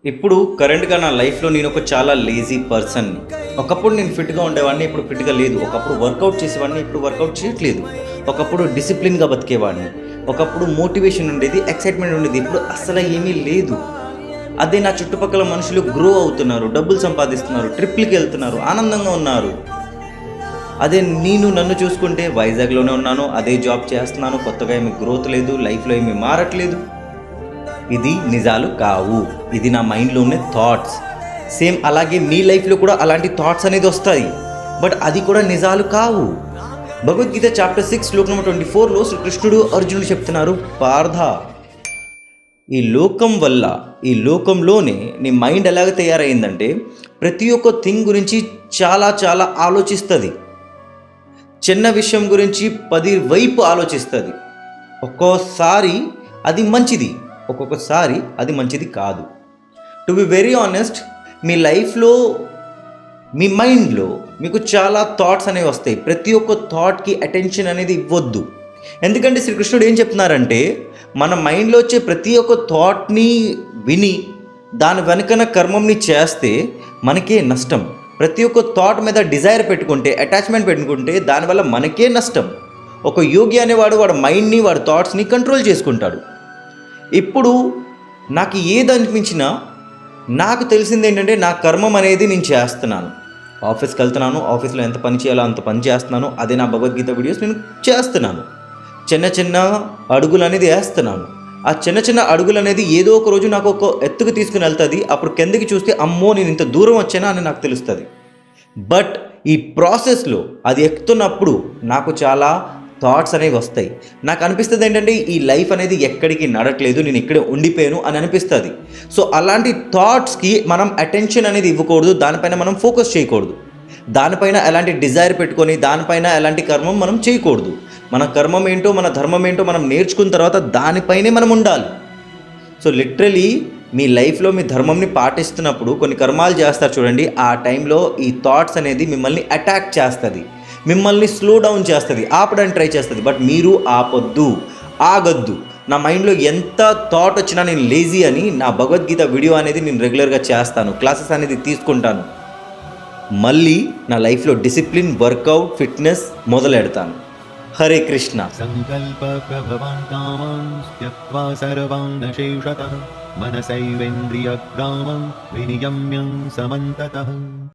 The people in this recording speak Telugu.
ఇప్పుడు కరెంట్‌గా నా లైఫ్‌లో నేను ఒక చాలా లేజీ పర్సన్‌ని. ఒకప్పుడు నేను ఫిట్‌గా ఉండేవాడిని. ఇప్పుడు ఫిట్‌గా లేదు. ఒకప్పుడు వర్కౌట్ చేసేవాడిని. ఇప్పుడు వర్కౌట్ చేయట్లేదు. ఒకప్పుడు డిసిప్లిన్‌గా బతికేవాడిని. ఒకప్పుడు మోటివేషన్ ఉండేది. ఎక్సైట్‌మెంట్ ఉండేది. ఇప్పుడు అస్సలు ఏమీ లేదు. అదే నా చుట్టుపక్కల మనుషులు గ్రో అవుతున్నారు. డబ్బులు సంపాదిస్తున్నారు. ట్రిప్‌లకెళ్తున్నారు. ఆనందంగా ఉన్నారు. అదే నన్ను చూసుకుంటే వైజాగ్‌లోనే ఉన్నాను. అదే జాబ్ చేస్తున్నాను. కొత్తగా ఏమి గ్రోత్ లేదు. లైఫ్‌లో ఏమి మారట్లేదు. ఇది నిజాలు కావు. ఇది నా మైండ్‌లో ఉన్న థాట్స్. సేమ్ అలాగే మీ లైఫ్‌లో కూడా అలాంటి థాట్స్ అనేది వస్తాయి. బట్ అది కూడా నిజాలు కావు. భగవద్గీత చాప్టర్ 6 శ్లోకం నంబర్ 24లో శ్రీకృష్ణుడు అర్జునుడు చెప్తున్నారు, పార్థ, ఈ లోకం వల్ల, ఈ లోకంలోనే నీ మైండ్ ఎలాగ తయారైందంటే ప్రతి ఒక్క థింగ్ గురించి చాలా చాలా ఆలోచిస్తుంది. చిన్న విషయం గురించి 10 వైపు ఆలోచిస్తుంది. ఒక్కోసారి అది మంచిది, ఒక్కొక్కసారి అది మంచిది కాదు. టు బి వెరీ ఆనెస్ట్, మీ లైఫ్లో, మీ మైండ్లో మీకు చాలా థాట్స్ అనేవి వస్తాయి. ప్రతి ఒక్క థాట్కి అటెన్షన్ అనేది ఇవ్వద్దు. ఎందుకంటే శ్రీకృష్ణుడు ఏం చెప్తున్నారంటే, మన మైండ్లో వచ్చే ప్రతి ఒక్క థాట్ని విని దాని వెనుకన కర్మంని చేస్తే మనకే నష్టం. ప్రతి ఒక్క థాట్ మీద డిజైర్ పెట్టుకుంటే, అటాచ్మెంట్ పెట్టుకుంటే దానివల్ల మనకే నష్టం. ఒక యోగి అనేవాడు వాడి మైండ్ని, వాడి థాట్స్ని కంట్రోల్ చేసుకుంటాడు. ఇప్పుడు నాకు ఏది అనిపించినా నాకు తెలిసింది ఏంటంటే, నా కర్మం అనేది నేను చేస్తున్నాను. ఆఫీస్కి వెళ్తున్నాను, ఆఫీస్లో ఎంత పని చేయాలో అంత పని చేస్తున్నాను. అదే నా భగవద్గీత వీడియోస్ నేను చేస్తున్నాను. చిన్న చిన్న అడుగులు అనేది వేస్తున్నాను. ఆ చిన్న చిన్న అడుగులు అనేది ఏదో ఒక రోజు నాకు ఒక ఎత్తుకు తీసుకుని వెళ్తుంది. అప్పుడు కిందకి చూస్తే అమ్మో నేను ఇంత దూరం వచ్చానా అని నాకు తెలుస్తుంది. బట్ ఈ ప్రాసెస్లో అది ఎక్కుతున్నప్పుడు నాకు చాలా థాట్స్ అనేవి వస్తాయి. నాకు అనిపిస్తుంది ఏంటంటే, ఈ లైఫ్ అనేది ఎక్కడికి నడట్లేదు, నేను ఇక్కడే ఉండిపోయాను అని అనిపిస్తుంది. సో అలాంటి థాట్స్కి మనం అటెన్షన్ అనేది ఇవ్వకూడదు. దానిపైన మనం ఫోకస్ చేయకూడదు. దానిపైన ఎలాంటి డిజైర్ పెట్టుకొని దానిపైన ఎలాంటి కర్మం మనం చేయకూడదు. మన కర్మం ఏంటో, మన ధర్మం ఏంటో మనం నేర్చుకున్న తర్వాత దానిపైనే మనం ఉండాలి. సో లిటరలీ మీ లైఫ్లో మీ ధర్మంని పాటిస్తున్నప్పుడు కొన్ని కర్మాలు చేస్తారు చూడండి. ఆ టైంలో ఈ థాట్స్ అనేది మిమ్మల్ని అటాక్ చేస్తుంది, మిమ్మల్ని స్లో డౌన్ చేస్తుంది, ఆపడానికి ట్రై చేస్తుంది. బట్ మీరు ఆపొద్దు, ఆగొద్దు. నా మైండ్లో ఎంత థాట్ వచ్చినా నేను లేజీ అని నా భగవద్గీత వీడియో అనేది నేను రెగ్యులర్గా చేస్తాను, క్లాసెస్ అనేది తీసుకుంటాను. మళ్ళీ నా లైఫ్లో డిసిప్లిన్, వర్కౌట్, ఫిట్నెస్ మొదలెడతాను. హరే కృష్ణ. సంకల్ప ప్రభవాన్ కామాన్ త్యక్త్వా సర్వాన్ శేషతః మనసైవేంద్రియగ్రామం వినియమ్యం సమంతతః.